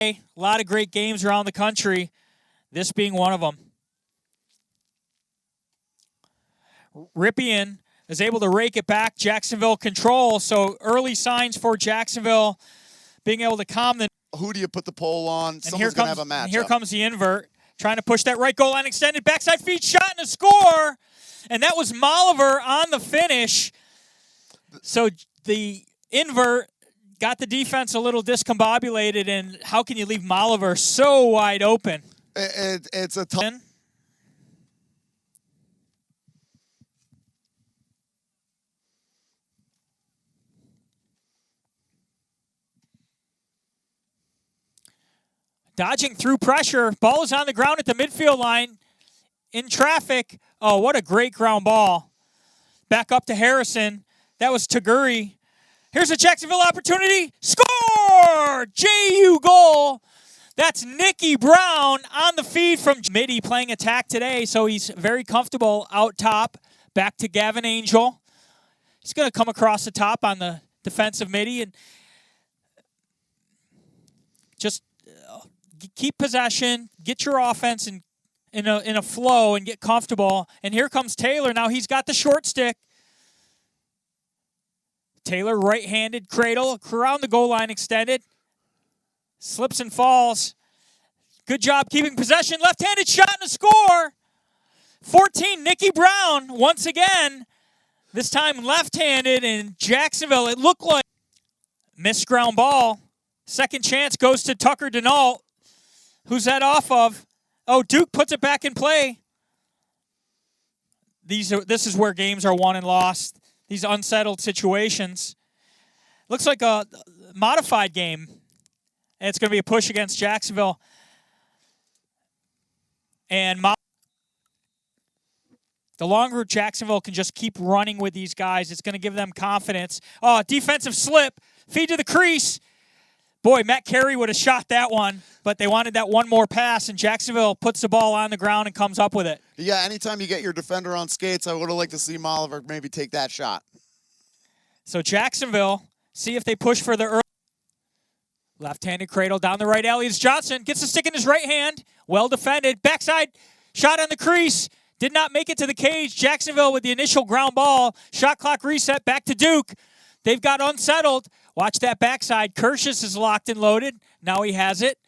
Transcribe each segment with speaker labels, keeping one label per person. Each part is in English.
Speaker 1: A lot of great games around the country, this being one of them. Ripien is able to rake it back. Jacksonville control, so early signs for Jacksonville being able to calm the...
Speaker 2: Who do you put the pole on?
Speaker 1: And
Speaker 2: Someone's going to have a matchup.
Speaker 1: And here comes the invert, trying to push that right goal line extended. Backside feed shot and a score. And that was Molliver on the finish. So the invert got the defense a little discombobulated, and how can you leave Molliver so wide open?
Speaker 2: It's a tough...
Speaker 1: Dodging through pressure. Ball is on the ground at the midfield line. In traffic. Oh, what a great ground ball. Back up to Harrison. That was Taguri. Here's a Jacksonville opportunity. Score! JU goal. That's Nicky Brown on the feed from Mitty playing attack today, so he's very comfortable out top. Back to Gavin Angel. He's going to come across the top on the defensive Mitty and just keep possession, get your offense in a flow and get comfortable. And here comes Taylor. Now he's got the short stick. Taylor right-handed cradle around the goal line extended. Slips and falls. Good job keeping possession. Left-handed shot and a score. 14, Nicky Brown once again. This time left-handed in Jacksonville. It looked like missed ground ball. Second chance goes to Tucker Denault. Who's that off of? Oh, Duke puts it back in play. This is where games are won and lost. These unsettled situations. Looks like a modified game. And it's going to be a push against Jacksonville. And the longer Jacksonville can just keep running with these guys, it's going to give them confidence. Oh, defensive slip. Feed to the crease. Boy, Matt Carey would have shot that one, but they wanted that one more pass, and Jacksonville puts the ball on the ground and comes up with it.
Speaker 2: Yeah, anytime you get your defender on skates, I would have liked to see Molliver maybe take that shot.
Speaker 1: So Jacksonville, see if they push for the early. Left-handed cradle down the right alley. It's Johnson. Gets the stick in his right hand. Well defended. Backside shot on the crease. Did not make it to the cage. Jacksonville with the initial ground ball. Shot clock reset. Back to Duke. They've got unsettled. Watch that backside. Kershus is locked and loaded. Now he has it.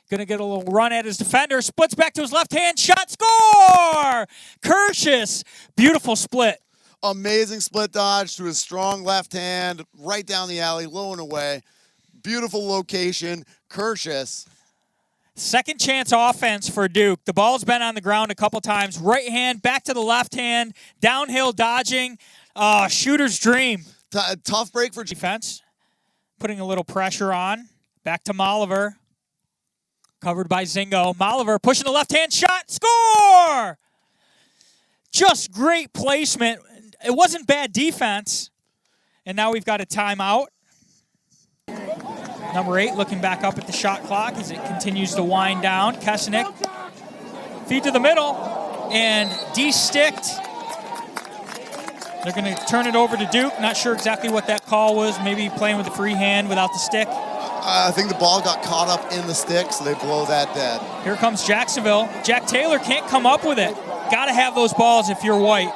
Speaker 1: Going to get a little run at his defender. Splits back to his left hand. Shot, score! Kershus. Beautiful split.
Speaker 2: Amazing split dodge to his strong left hand. Right down the alley. Low and away. Beautiful location. Kershus.
Speaker 1: Second chance offense for Duke. The ball's been on the ground a couple times. Right hand, back to the left hand. Downhill dodging. Shooter's dream.
Speaker 2: Tough break for
Speaker 1: defense. Putting a little pressure on. Back to Molliver. Covered by Zingo. Molliver pushing the left-hand shot. Score! Just great placement. It wasn't bad defense. And now we've got a timeout. Number 8 looking back up at the shot clock as it continues to wind down. Kesenick. Feed to the middle. And de-sticked. They're going to turn it over to Duke. Not sure exactly what that call was. Maybe playing with the free hand without the stick.
Speaker 2: I think the ball got caught up in the stick, so they blow that dead.
Speaker 1: Here comes Jacksonville. Jack Taylor can't come up with it. Got to have those balls if you're white.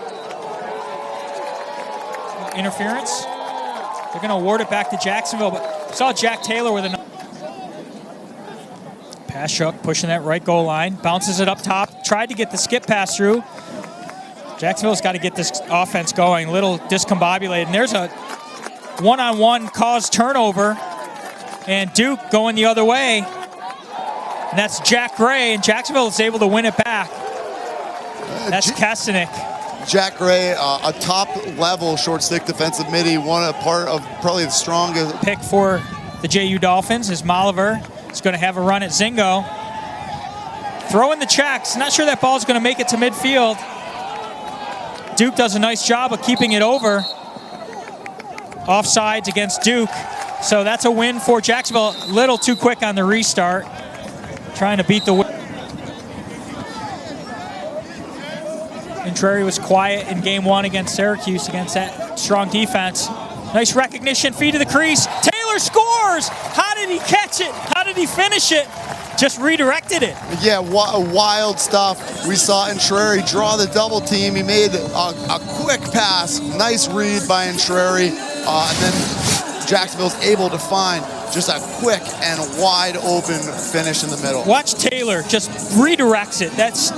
Speaker 1: Interference. They're going to award it back to Jacksonville, but saw Jack Taylor with a pass. Shook pushing that right goal line. Bounces it up top. Tried to get the skip pass through. Jacksonville's got to get this offense going. A little discombobulated. And there's a one-on-one caused turnover. And Duke going the other way. And that's Jack Gray. And Jacksonville is able to win it back. That's Kesenick.
Speaker 2: Jack Gray, a top-level short stick defensive midi. A part of probably the strongest.
Speaker 1: Pick for the JU Dolphins is Molliver. He's going to have a run at Zingo. Throwing the checks. Not sure that ball's going to make it to midfield. Duke does a nice job of keeping it over. Offsides against Duke. So that's a win for Jacksonville. A little too quick on the restart. Trying to beat the win. Contrary was quiet in game 1 against Syracuse against that strong defense. Nice recognition, feed to the crease. Taylor Taylor scores! How did he catch it? How did he finish it? Just redirected it.
Speaker 2: Yeah, wild stuff. We saw Intreri draw the double team. He made a quick pass. Nice read by Intreri. And then Jacksonville's able to find just a quick and wide open finish in the middle.
Speaker 1: Watch Taylor just redirects it.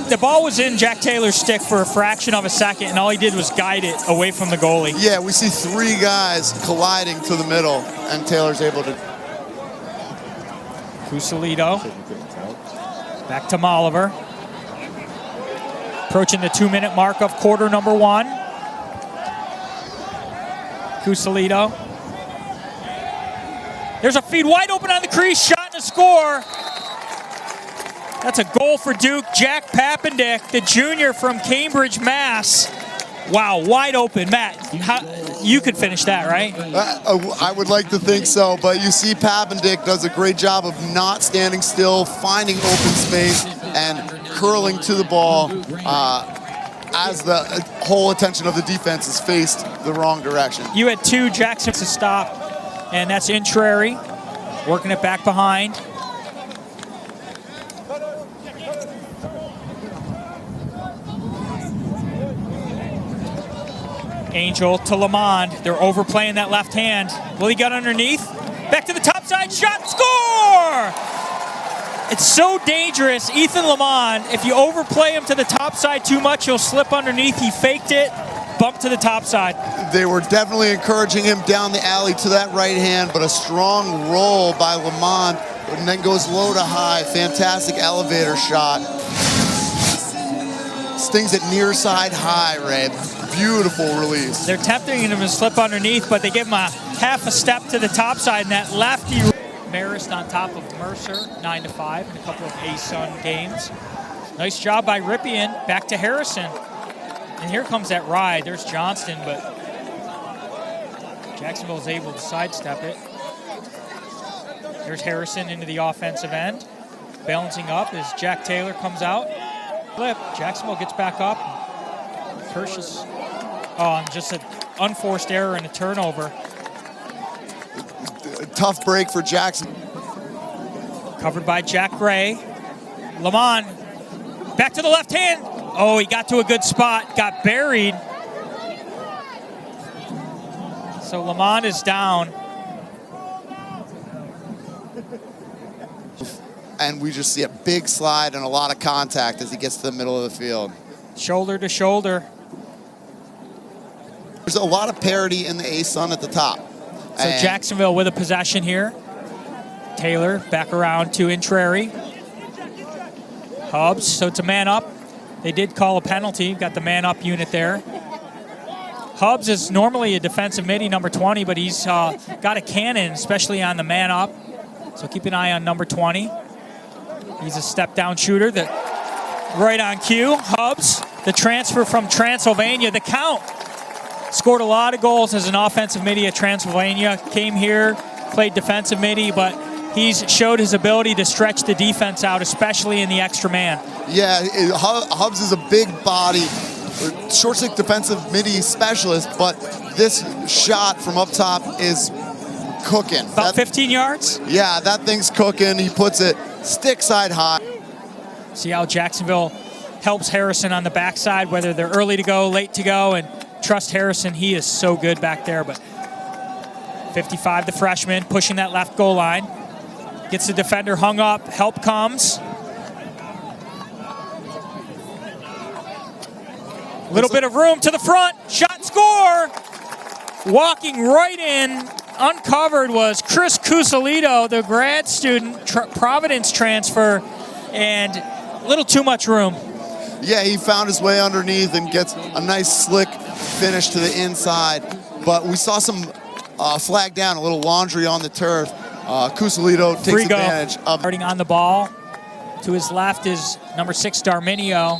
Speaker 1: The ball was in Jack Taylor's stick for a fraction of a second, and all he did was guide it away from the goalie.
Speaker 2: Yeah, we see three guys colliding to the middle, and Taylor's able to.
Speaker 1: Cusalito. Back to Molliver. Approaching the 2-minute mark of quarter number 1. Cusalito. There's a feed wide open on the crease, shot and a score. That's a goal for Duke. Jack Papendick, the junior from Cambridge, Mass. Wow, wide open. Matt, you could finish that, right?
Speaker 2: I would like to think so, but you see Papendick does a great job of not standing still, finding open space, and curling to the ball as the whole attention of the defense is faced the wrong direction.
Speaker 1: You had 2 Jacksons to stop. And that's Intreri working it back behind. Angel to Lamond. They're overplaying that left hand. Will he get underneath? Back to the top side, shot, score! It's so dangerous. Ethan Lamond, if you overplay him to the top side too much, he'll slip underneath. He faked it. Bump to the top side.
Speaker 2: They were definitely encouraging him down the alley to that right hand, but a strong roll by Lamont, and then goes low to high. Fantastic elevator shot. Stings it near side high, Ray. Beautiful release.
Speaker 1: They're tempting him to slip underneath, but they give him a half a step to the top side, and that lefty. Marist on top of Mercer, 9-5 in a couple of A-Sun games. Nice job by Ripien. Back to Harrison. And here comes that ride. There's Johnston, but Jacksonville is able to sidestep it. There's Harrison into the offensive end. Balancing up as Jack Taylor comes out. Flip. Jacksonville gets back up. Kirsch's, just an unforced error and a turnover.
Speaker 2: A tough break for Jackson.
Speaker 1: Covered by Jack Gray. Lamont back to the left hand. Oh, he got to a good spot, got buried. So Lamont is down.
Speaker 2: And we just see a big slide and a lot of contact as he gets to the middle of the field.
Speaker 1: Shoulder to shoulder.
Speaker 2: There's a lot of parity in the A-Sun at the top.
Speaker 1: So
Speaker 2: and
Speaker 1: Jacksonville with a possession here. Taylor back around to Intreri. Hubbs, so it's a man up. They did call a penalty, got the man-up unit there. Hubbs is normally a defensive midi, number 20, but he's got a cannon, especially on the man-up. So keep an eye on number 20. He's a step-down shooter. Right on cue, Hubbs, the transfer from Transylvania. The Count scored a lot of goals as an offensive midi at Transylvania. Came here, played defensive midi, but he's showed his ability to stretch the defense out, especially in the extra man.
Speaker 2: Yeah, Hubbs is a big body, short stick defensive midi specialist, but this shot from up top is cooking.
Speaker 1: About 15 yards?
Speaker 2: Yeah, that thing's cooking. He puts it stick side high.
Speaker 1: See how Jacksonville helps Harrison on the backside, whether they're early to go, late to go, and trust Harrison. He is so good back there. But 55, the freshman, pushing that left goal line. Gets the defender hung up. Help comes. A little bit of room to the front. Shot, score. Walking right in, uncovered, was Chris Cusalito, the grad student, Providence transfer, and a little too much room.
Speaker 2: Yeah, he found his way underneath and gets a nice slick finish to the inside. But we saw some flag down, a little laundry on the turf. Cusalito takes advantage of.
Speaker 1: Starting on the ball. To his left is number 6, Darminio.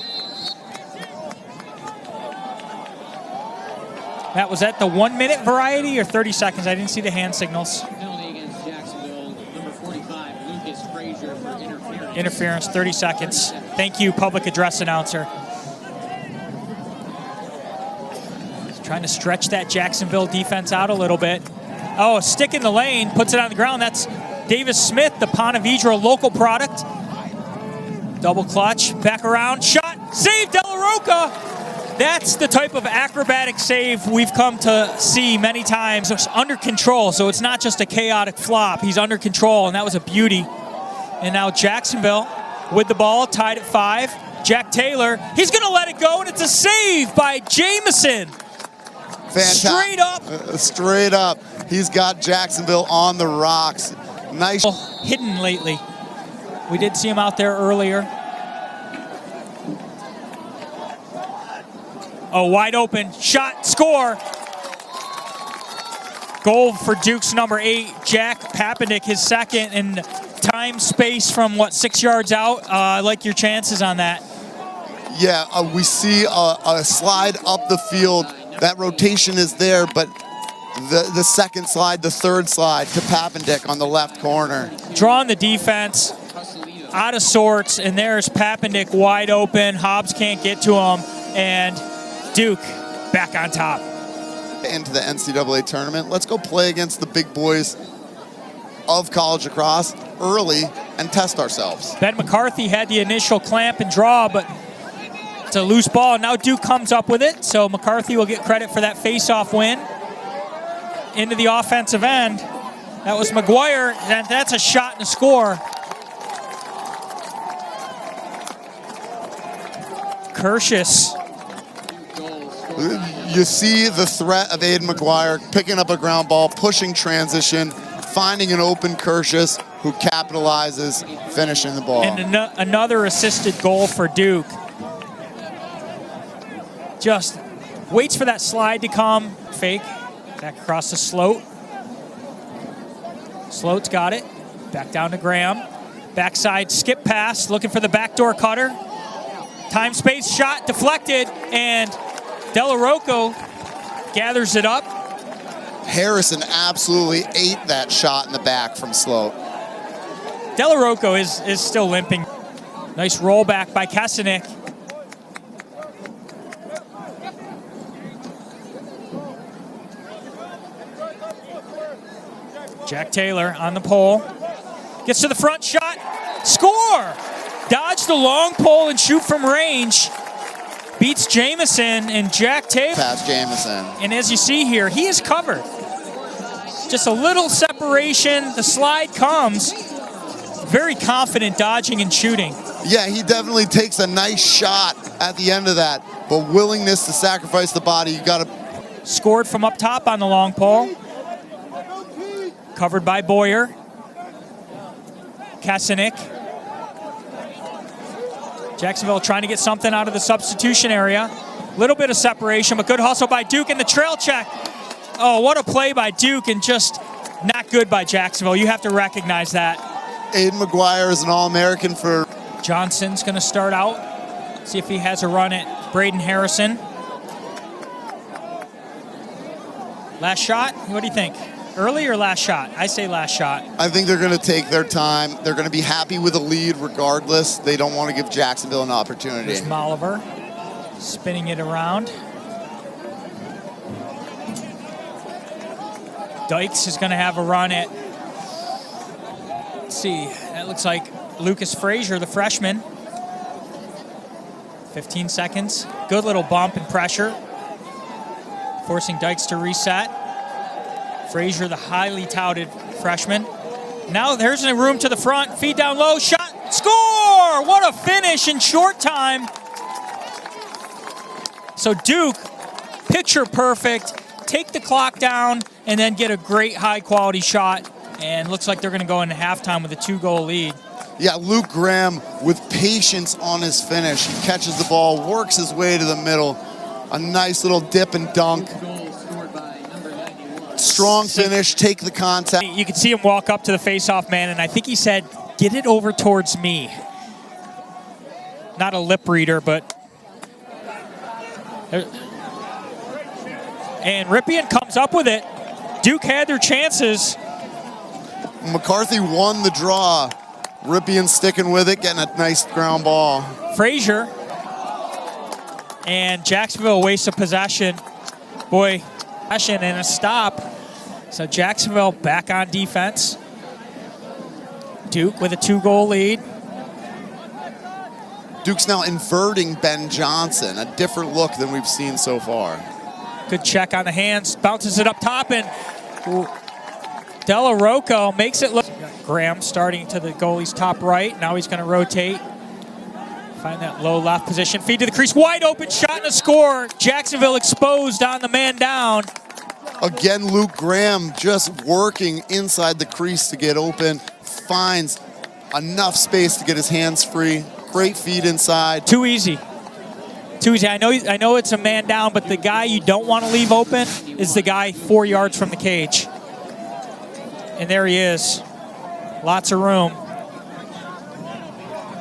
Speaker 1: That was at the 1-minute variety or 30 seconds? I didn't see the hand signals.
Speaker 3: Penalty against Jacksonville, number 45, Lucas Frazier for interference.
Speaker 1: Interference, 30 seconds. Thank you, public address announcer. He's trying to stretch that Jacksonville defense out a little bit. Oh, stick in the lane, puts it on the ground. That's Davis Smith, the Ponte Vedra local product. Double clutch, back around, shot, save, De La Rocca. That's the type of acrobatic save we've come to see many times. It's under control, so it's not just a chaotic flop. He's under control, and that was a beauty. And now Jacksonville with the ball, tied at 5. Jack Taylor, he's going to let it go, and it's a save by Jamison.
Speaker 2: Fantastic.
Speaker 1: Straight up.
Speaker 2: Straight up. He's got Jacksonville on the rocks. Nice.
Speaker 1: Hidden lately. We did see him out there earlier. Oh, wide open. Shot, score. Goal for Duke's number 8, Jack Papendick, his second, and time, space from, 6 yards out. I like your chances on that.
Speaker 2: Yeah, we see a slide up the field. That rotation is there, but the second slide, the third slide to Papendick on the left corner.
Speaker 1: Drawing the defense, out of sorts, and there's Papendick wide open. Hobbs can't get to him, and Duke back on top.
Speaker 2: Into the NCAA tournament. Let's go play against the big boys of college lacrosse early and test ourselves.
Speaker 1: Ben McCarthy had the initial clamp and draw, but it's a loose ball. Now Duke comes up with it, so McCarthy will get credit for that face-off win. Into the offensive end. That was McGuire, and that's a shot and a score. Kershus.
Speaker 2: You see the threat of Aiden McGuire picking up a ground ball, pushing transition, finding an open Kershus who capitalizes, finishing the ball.
Speaker 1: And another assisted goal for Duke. Just waits for that slide to come. Fake. Back across the Sloat. Sloat's got it. Back down to Graham. Backside skip pass, looking for the backdoor cutter. Time, space, shot, deflected, and De La Rocca gathers it up.
Speaker 2: Harrison absolutely ate that shot in the back from Sloat.
Speaker 1: De La Rocca is still limping. Nice rollback by Kesenic. Jack Taylor on the pole. Gets to the front, shot, score! Dodge the long pole and shoot from range. Beats Jamison and Jack Taylor.
Speaker 2: Past Jamison.
Speaker 1: And as you see here, he is covered. Just a little separation. The slide comes. Very confident dodging and shooting.
Speaker 2: Yeah, he definitely takes a nice shot at the end of that, but willingness to sacrifice the body, you got to.
Speaker 1: Scored from up top on the long pole. Covered by Boyer. Kesenic. Jacksonville trying to get something out of the substitution area. Little bit of separation, but good hustle by Duke in the trail check. Oh, what a play by Duke, and just not good by Jacksonville. You have to recognize that.
Speaker 2: Aiden McGuire is an All-American for.
Speaker 1: Johnson's going to start out. See if he has a run at Braden Harrison. Last shot? What do you think? Early or last shot? I say last shot.
Speaker 2: I think they're going to take their time. They're going to be happy with a lead regardless. They don't want to give Jacksonville an opportunity.
Speaker 1: There's Molliver spinning it around. Dykes is going to have a run at, let's see, that looks like Lucas Frazier, the freshman. 15 seconds. Good little bump and pressure, forcing Dykes to reset. Frazier, the highly touted freshman. Now there's a room to the front. Feed down low. Shot. Score! What a finish in short time. So Duke, picture perfect. Take the clock down and then get a great high-quality shot. And looks like they're going to go into halftime with a 2-goal lead.
Speaker 2: Yeah, Luke Graham with patience on his finish. He catches the ball, works his way to the middle. A nice little dip and dunk. Strong finish, take the contact.
Speaker 1: You can see him walk up to the face-off man, and I think he said, "Get it over towards me." Not a lip reader, but... And Ripien comes up with it. Duke had their chances.
Speaker 2: McCarthy won the draw. Ripien sticking with it, getting a nice ground ball.
Speaker 1: Frazier. And Jacksonville wastes a possession. Boy, possession and a stop. So Jacksonville back on defense. Duke with a 2-goal lead.
Speaker 2: Duke's now inverting Ben Johnson, a different look than we've seen so far.
Speaker 1: Good check on the hands, bounces it up top, and Della Rocco makes it look. Graham starting to the goalie's top right. Now he's going to rotate. Find that low left position. Feed to the crease. Wide open shot and a score. Jacksonville exposed on the man down.
Speaker 2: Again, Luke Graham just working inside the crease to get open. Finds enough space to get his hands free. Great feed inside.
Speaker 1: Too easy. Too easy. I know it's a man down, but the guy you don't want to leave open is the guy 4 yards from the cage. And there he is. Lots of room.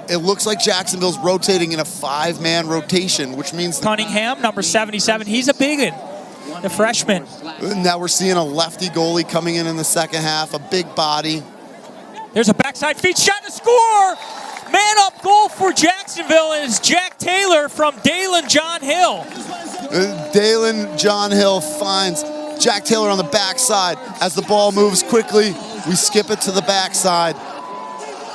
Speaker 2: It looks like Jacksonville's rotating in a 5-man rotation, which means
Speaker 1: Cunningham, number 77, he's a big one. The freshman.
Speaker 2: Now we're seeing a lefty goalie coming in the second half, a big body.
Speaker 1: There's a backside feed shot and a score! Man-up goal for Jacksonville is Jack Taylor from Dalen John Hill.
Speaker 2: Dalen John Hill finds Jack Taylor on the backside. As the ball moves quickly, we skip it to the backside.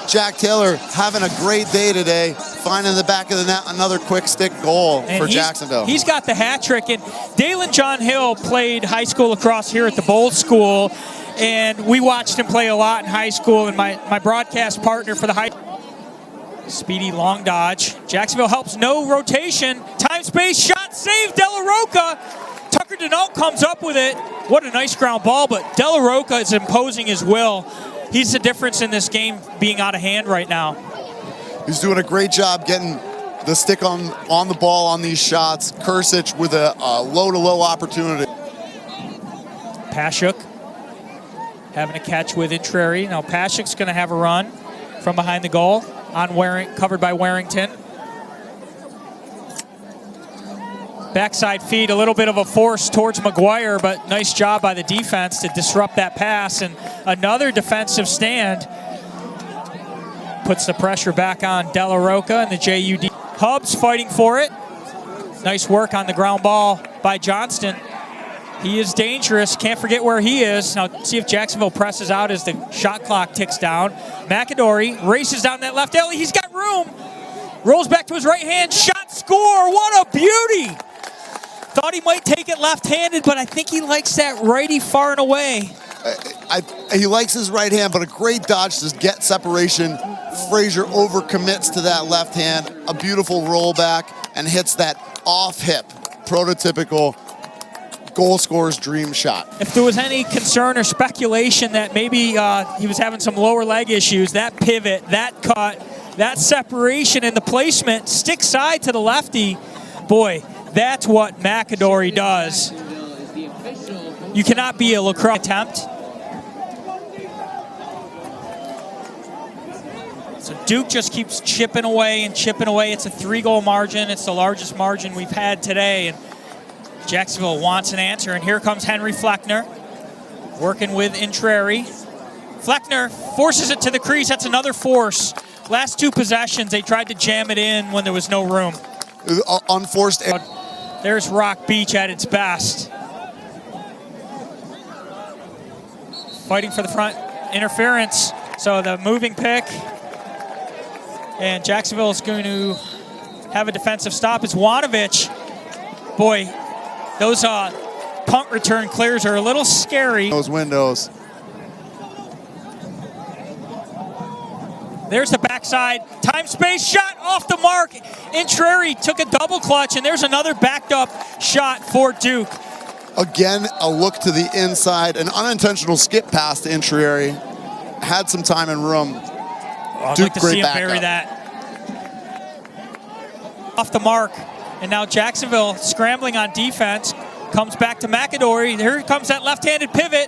Speaker 2: Jack Taylor having a great day today, finding the back of the net, another quick stick goal for Jacksonville.
Speaker 1: He's got the hat trick, and Dalen John Hill played high school lacrosse here at the Bold School, and we watched him play a lot in high school, and my broadcast partner for the high speedy long dodge. Jacksonville helps, no rotation. Time, space, shot, save, Della Rocca. Tucker Denault comes up with it. What a nice ground ball, but Della Rocca is imposing his will. He's the difference in this game being out of hand right now.
Speaker 2: He's doing a great job getting the stick on the ball on these shots. Kursic with a low-to-low opportunity.
Speaker 1: Pashuk having a catch with Intreri. Now Pashuk's going to have a run from behind the goal. Covered by Warrington. Backside feed, a little bit of a force towards McGuire, but nice job by the defense to disrupt that pass. And another defensive stand puts the pressure back on Della Rocca and the JUD. Hubs fighting for it. Nice work on the ground ball by Johnston. He is dangerous. Can't forget where he is. Now see if Jacksonville presses out as the shot clock ticks down. McAdory races down that left alley. He's got room. Rolls back to his right hand. Shot, score. What a beauty. Thought he might take it left-handed, but I think he likes that righty far and away.
Speaker 2: He likes his right hand, but a great dodge to get separation. Frazier overcommits to that left hand. A beautiful rollback and hits that off-hip, prototypical goal scorer's dream shot.
Speaker 1: If there was any concern or speculation that maybe he was having some lower leg issues, that pivot, that cut, that separation and the placement, stick side to the lefty, boy, that's what McAdory does. You cannot be a lacrosse attempt. So Duke just keeps chipping away and chipping away. It's a 3-goal margin. It's the largest margin we've had today. And Jacksonville wants an answer, and here comes Henry Fleckner working with Intreri. Fleckner forces it to the crease. That's another force. Last 2 possessions, they tried to jam it in when there was no room.
Speaker 2: Unforced.
Speaker 1: There's Rock Beach at its best. Fighting for the front interference. So the moving pick. And Jacksonville is going to have a defensive stop. It's Wanovich. Boy, those punt return clears are a little scary.
Speaker 2: Those windows.
Speaker 1: There's the backside. Time, space, shot off the mark. Intreri took a double clutch, and there's another backed up shot for Duke.
Speaker 2: Again, a look to the inside. An unintentional skip pass to Intreri. Had some time and room.
Speaker 1: I'd
Speaker 2: Duke,
Speaker 1: like to
Speaker 2: great
Speaker 1: see him bury
Speaker 2: backup.
Speaker 1: that. Off the mark. And now Jacksonville scrambling on defense. Comes back to McAdory. Here comes that left-handed pivot.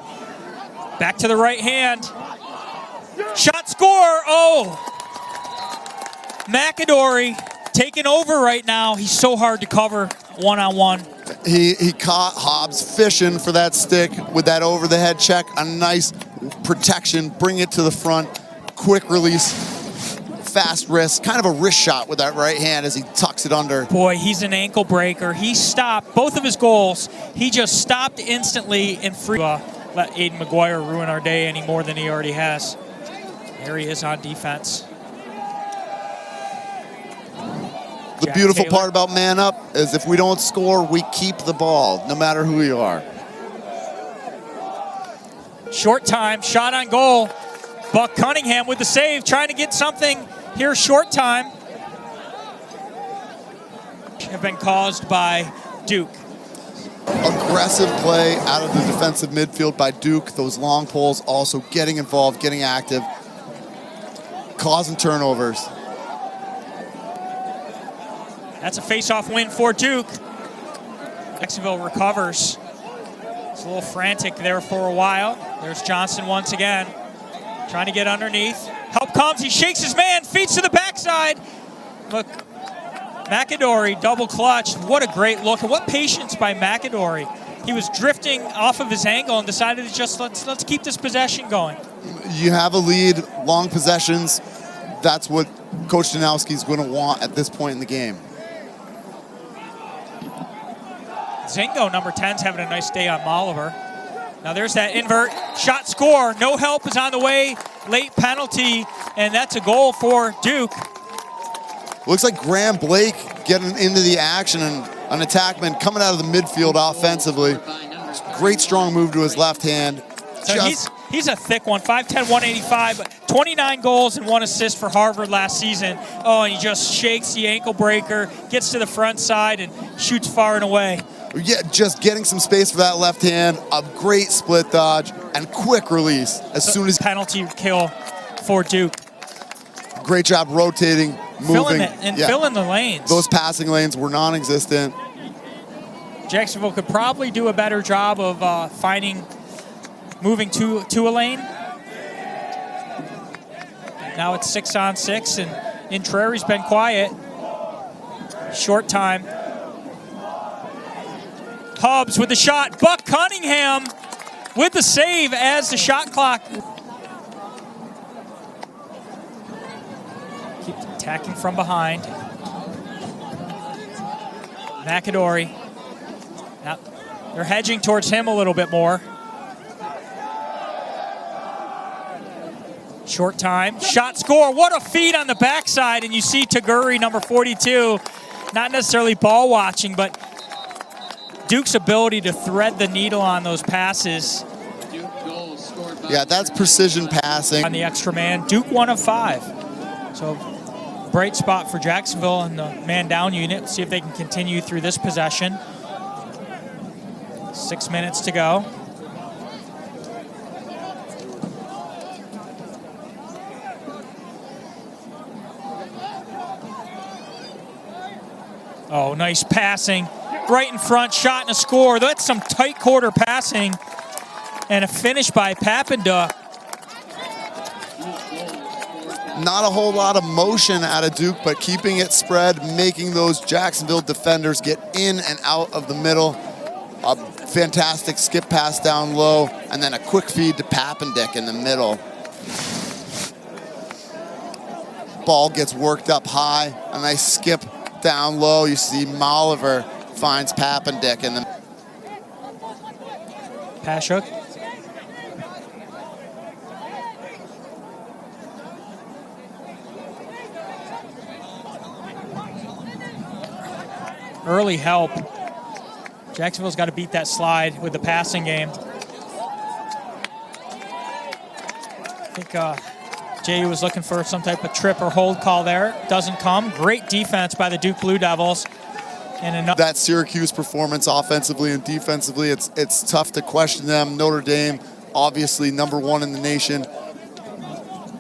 Speaker 1: Back to the right hand. Shot, score. Oh. McAdory taking over right now. He's so hard to cover one-on-one.
Speaker 2: He caught Hobbs fishing for that stick with that over-the-head check. A nice protection. Bring it to the front. Quick release. Fast wrist. Kind of a wrist shot with that right hand as he tucks it under.
Speaker 1: Boy, he's an ankle breaker. He stopped both of his goals. He just stopped instantly and free. let Aiden McGuire ruin our day any more than he already has. There he is on defense.
Speaker 2: The
Speaker 1: Jack
Speaker 2: beautiful
Speaker 1: Taylor.
Speaker 2: part about man up is if we don't score, we keep the ball, no matter who we are.
Speaker 1: Short time, shot on goal. Buck Cunningham with the save, trying to get something here short time. Have been caused by Duke.
Speaker 2: Aggressive play out of the defensive midfield by Duke. Those long poles also getting involved, getting active, causing turnovers.
Speaker 1: That's a face-off win for Duke. Jacksonville recovers. It's a little frantic there for a while. There's Johnson once again, trying to get underneath. Help comes, he shakes his man, feeds to the backside. Look, McAdory double clutched. What a great look, and what patience by McAdory. He was drifting off of his angle and decided to just let's keep this possession going.
Speaker 2: You have a lead, long possessions. That's what Coach Danowski's going to want at this point in the game.
Speaker 1: Zingo, number 10's having a nice day on Molliver. Now there's that invert, shot, score. No help is on the way, late penalty, and that's a goal for Duke.
Speaker 2: Looks like Graham Blake getting into the action and an attackman coming out of the midfield offensively. Great strong move to his left hand.
Speaker 1: So he's a thick one, 5'10", 185, but 29 goals and 1 assist for Harvard last season. Oh, and he just shakes the ankle breaker, gets to the front side, and shoots far and away.
Speaker 2: Yeah, just getting some space for that left hand, a great split dodge, and quick release as soon as...
Speaker 1: Penalty kill for Duke.
Speaker 2: Great job rotating, moving.
Speaker 1: Filling the lanes.
Speaker 2: Those passing lanes were non-existent.
Speaker 1: Jacksonville could probably do a better job of moving to a lane. Now it's 6-on-6, and Intrari's been quiet. Short time. Hubbs with the shot. Buck Cunningham with the save as the shot clock. Keep attacking from behind. McAdory. Now they're hedging towards him a little bit more. Short time. Shot, score. What a feed on the backside. And you see Taguri, number 42, not necessarily ball watching, but Duke's ability to thread the needle on those passes.
Speaker 2: Yeah, that's precision passing.
Speaker 1: On the extra man, Duke 1 of 5. So bright spot for Jacksonville and the man down unit. See if they can continue through this possession. 6 minutes to go. Oh, nice passing. Right in front, shot and a score. That's some tight quarter passing. And a finish by Pappenduck.
Speaker 2: Not a whole lot of motion out of Duke, but keeping it spread, making those Jacksonville defenders get in and out of the middle. A fantastic skip pass down low, and then a quick feed to Pappendick in the middle. Ball gets worked up high, a nice skip down low. You see Molliver finds Pappendick in the...
Speaker 1: Pashuk. Early help. Jacksonville's got to beat that slide with the passing game. I think JU was looking for some type of trip or hold call there. Doesn't come. Great defense by the Duke Blue Devils. And
Speaker 2: that Syracuse performance offensively and defensively, it's tough to question them. Notre Dame, obviously #1 in the nation.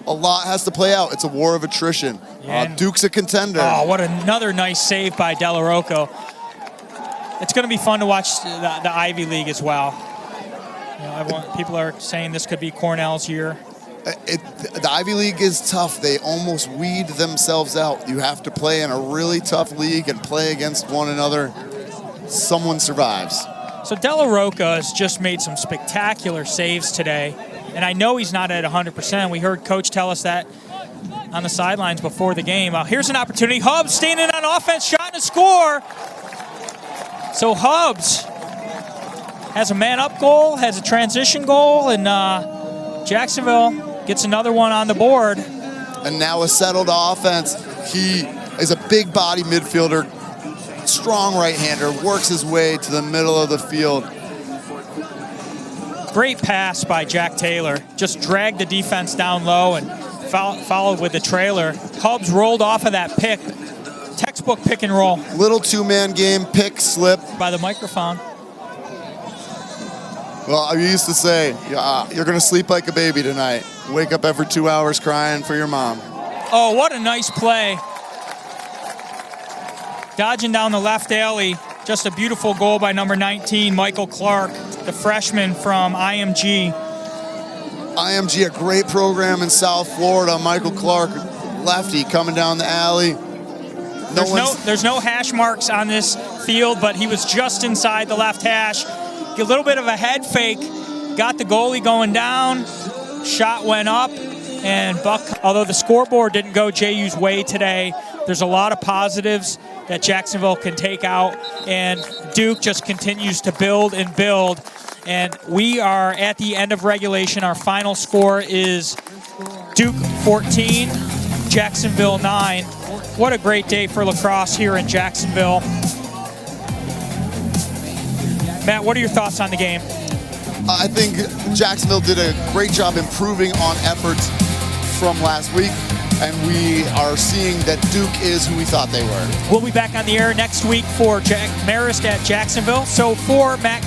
Speaker 2: A lot has to play out. It's a war of attrition.
Speaker 1: Yeah,
Speaker 2: Duke's a contender.
Speaker 1: Oh, what another nice save by Della Rocco. It's going to be fun to watch the Ivy League as well. You know, people are saying this could be Cornell's year.
Speaker 2: The Ivy League is tough. They almost weed themselves out. You have to play in a really tough league and play against one another. Someone survives.
Speaker 1: So Della Rocca has just made some spectacular saves today. And I know he's not at 100%. We heard Coach tell us that on the sidelines before the game. Here's an opportunity. Hubbs standing on offense, shot and a score. So Hubbs has a man-up goal, has a transition goal, and Jacksonville gets another one on the board.
Speaker 2: And now a settled offense. He is a big body midfielder, strong right-hander, works his way to the middle of the field.
Speaker 1: Great pass by Jack Taylor. Just dragged the defense down low and followed with the trailer. Cubs rolled off of that pick. Textbook pick and roll.
Speaker 2: Little two-man game, pick, slip.
Speaker 1: By the microphone.
Speaker 2: Well, I used to say, you're going to sleep like a baby tonight. Wake up every 2 hours crying for your mom.
Speaker 1: Oh, what a nice play. Dodging down the left alley. Just a beautiful goal by number 19, Michael Clark, the freshman from IMG.
Speaker 2: IMG, a great program in South Florida. Michael Clark, lefty, coming down the alley.
Speaker 1: There's no hash marks on this field, but he was just inside the left hash. A little bit of a head fake, got the goalie going down, shot went up, and Buck, although the scoreboard didn't go JU's way today, there's a lot of positives that Jacksonville can take out, and Duke just continues to build and build. And we are at the end of regulation. Our final score is Duke 14, Jacksonville 9. What a great day for lacrosse here in Jacksonville. Matt, what are your thoughts on the game?
Speaker 2: I think Jacksonville did a great job improving on efforts from last week, and we are seeing that Duke is who we thought they were.
Speaker 1: We'll be back on the air next week for Marist at Jacksonville. So for Matt